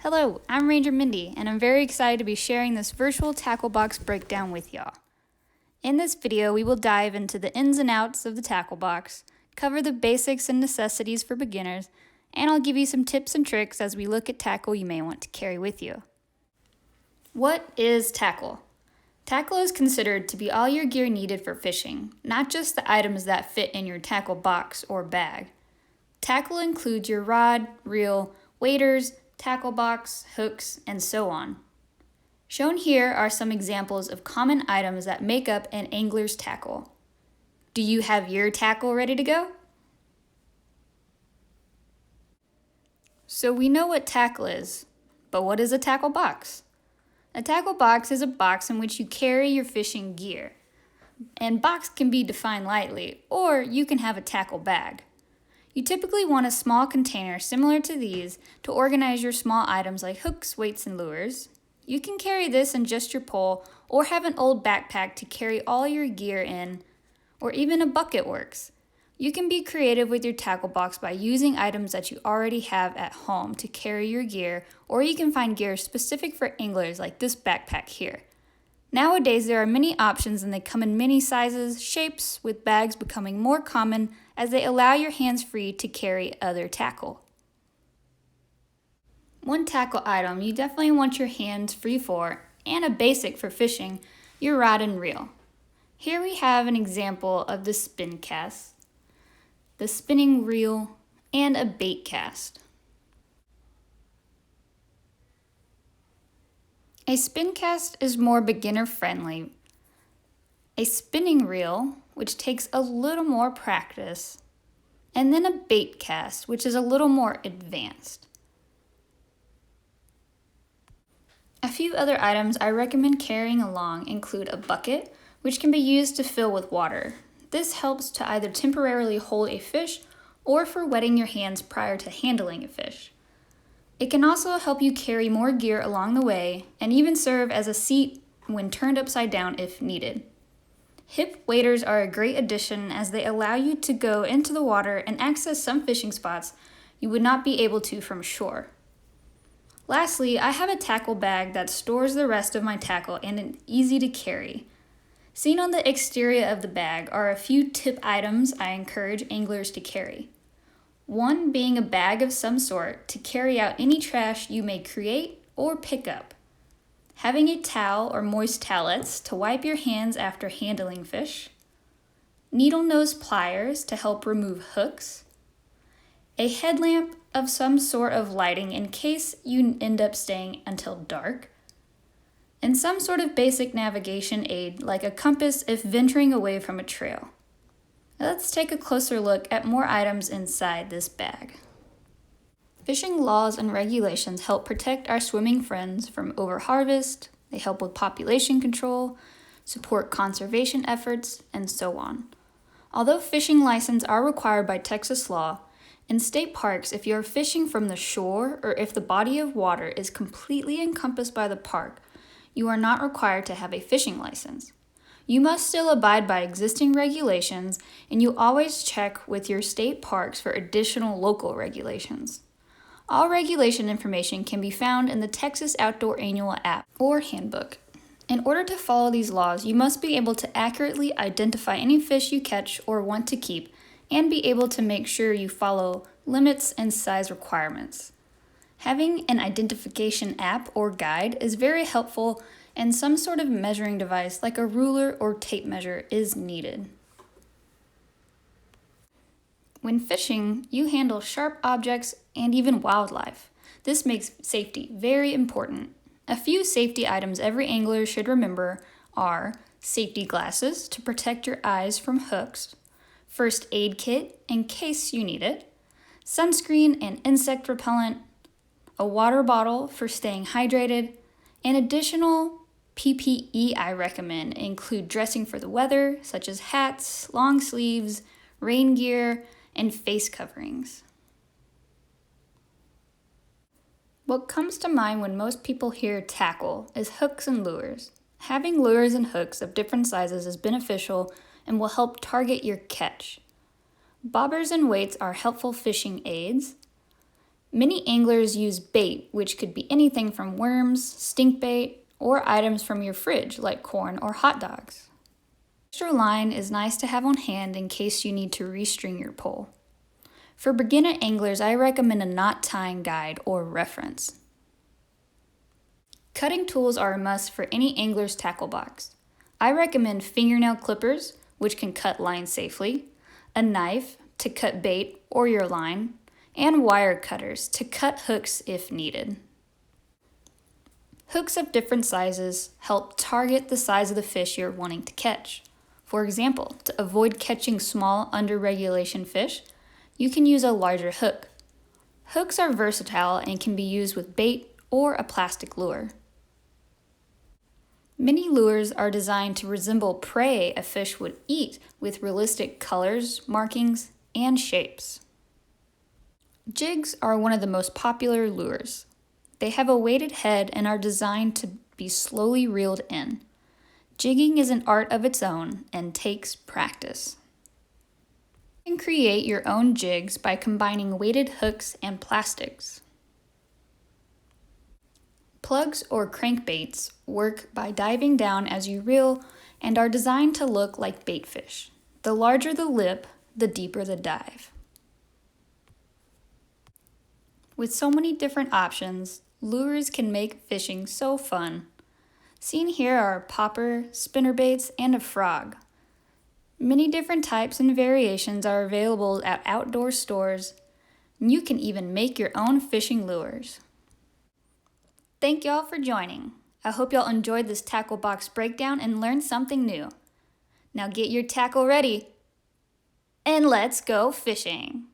Hello, I'm Ranger Mindy, and I'm very excited to be sharing this virtual tackle box breakdown with y'all. In this video, we will dive into the ins and outs of the tackle box, cover the basics and necessities for beginners, and I'll give you some tips and tricks as we look at tackle you may want to carry with you. What is tackle? Tackle is considered to be all your gear needed for fishing, not just the items that fit in your tackle box or bag. Tackle includes your rod, reel, waders, tackle box, hooks, and so on. Shown here are some examples of common items that make up an angler's tackle. Do you have your tackle ready to go? So we know what tackle is, but what is a tackle box? A tackle box is a box in which you carry your fishing gear. And box can be defined lightly, or you can have a tackle bag. You typically want a small container similar to these to organize your small items like hooks, weights, and lures. You can carry this in just your pole or have an old backpack to carry all your gear in, or even a bucket works. You can be creative with your tackle box by using items that you already have at home to carry your gear, or you can find gear specific for anglers like this backpack here. Nowadays, there are many options and they come in many sizes, shapes, with bags becoming more common as they allow your hands free to carry other tackle. One tackle item you definitely want your hands free for, and a basic for fishing, your rod and reel. Here we have an example of the spin cast, the spinning reel, and a bait cast. A spin cast is more beginner friendly. A spinning reel, which takes a little more practice, and then a bait cast, which is a little more advanced. A few other items I recommend carrying along include a bucket, which can be used to fill with water. This helps to either temporarily hold a fish or for wetting your hands prior to handling a fish. It can also help you carry more gear along the way and even serve as a seat when turned upside down if needed. Hip waders are a great addition as they allow you to go into the water and access some fishing spots you would not be able to from shore. Lastly, I have a tackle bag that stores the rest of my tackle and is easy to carry. Seen on the exterior of the bag are a few tip items I encourage anglers to carry. One being a bag of some sort to carry out any trash you may create or pick up. Having a towel or moist towelettes to wipe your hands after handling fish. Needle nose pliers to help remove hooks. A headlamp of some sort of lighting in case you end up staying until dark. And some sort of basic navigation aid like a compass if venturing away from a trail. Let's take a closer look at more items inside this bag. Fishing laws and regulations help protect our swimming friends from overharvest, they help with population control, support conservation efforts, and so on. Although fishing licenses are required by Texas law, in state parks, if you're fishing from the shore or if the body of water is completely encompassed by the park, you are not required to have a fishing license. You must still abide by existing regulations, and you always check with your state parks for additional local regulations. All regulation information can be found in the Texas Outdoor Annual app or handbook. In order to follow these laws, you must be able to accurately identify any fish you catch or want to keep, and be able to make sure you follow limits and size requirements. Having an identification app or guide is very helpful, and some sort of measuring device like a ruler or tape measure is needed. When fishing, you handle sharp objects and even wildlife. This makes safety very important. A few safety items every angler should remember are safety glasses to protect your eyes from hooks, first aid kit in case you need it, sunscreen and insect repellent, a water bottle for staying hydrated, and additional PPE I recommend include dressing for the weather, such as hats, long sleeves, rain gear, and face coverings. What comes to mind when most people hear tackle is hooks and lures. Having lures and hooks of different sizes is beneficial and will help target your catch. Bobbers and weights are helpful fishing aids. Many anglers use bait, which could be anything from worms, stink bait, or items from your fridge like corn or hot dogs. Extra line is nice to have on hand in case you need to restring your pole. For beginner anglers, I recommend a knot tying guide or reference. Cutting tools are a must for any angler's tackle box. I recommend fingernail clippers, which can cut line safely, a knife to cut bait or your line, and wire cutters to cut hooks if needed. Hooks of different sizes help target the size of the fish you're wanting to catch. For example, to avoid catching small under-regulation fish, you can use a larger hook. Hooks are versatile and can be used with bait or a plastic lure. Many lures are designed to resemble prey a fish would eat with realistic colors, markings, and shapes. Jigs are one of the most popular lures. They have a weighted head and are designed to be slowly reeled in. Jigging is an art of its own and takes practice. You can create your own jigs by combining weighted hooks and plastics. Plugs or crankbaits work by diving down as you reel and are designed to look like bait fish. The larger the lip, the deeper the dive. With so many different options, lures can make fishing so fun. Seen here are a popper, spinnerbaits, and a frog. Many different types and variations are available at outdoor stores, and you can even make your own fishing lures. Thank y'all for joining. I hope y'all enjoyed this tackle box breakdown and learned something new. Now get your tackle ready, and let's go fishing.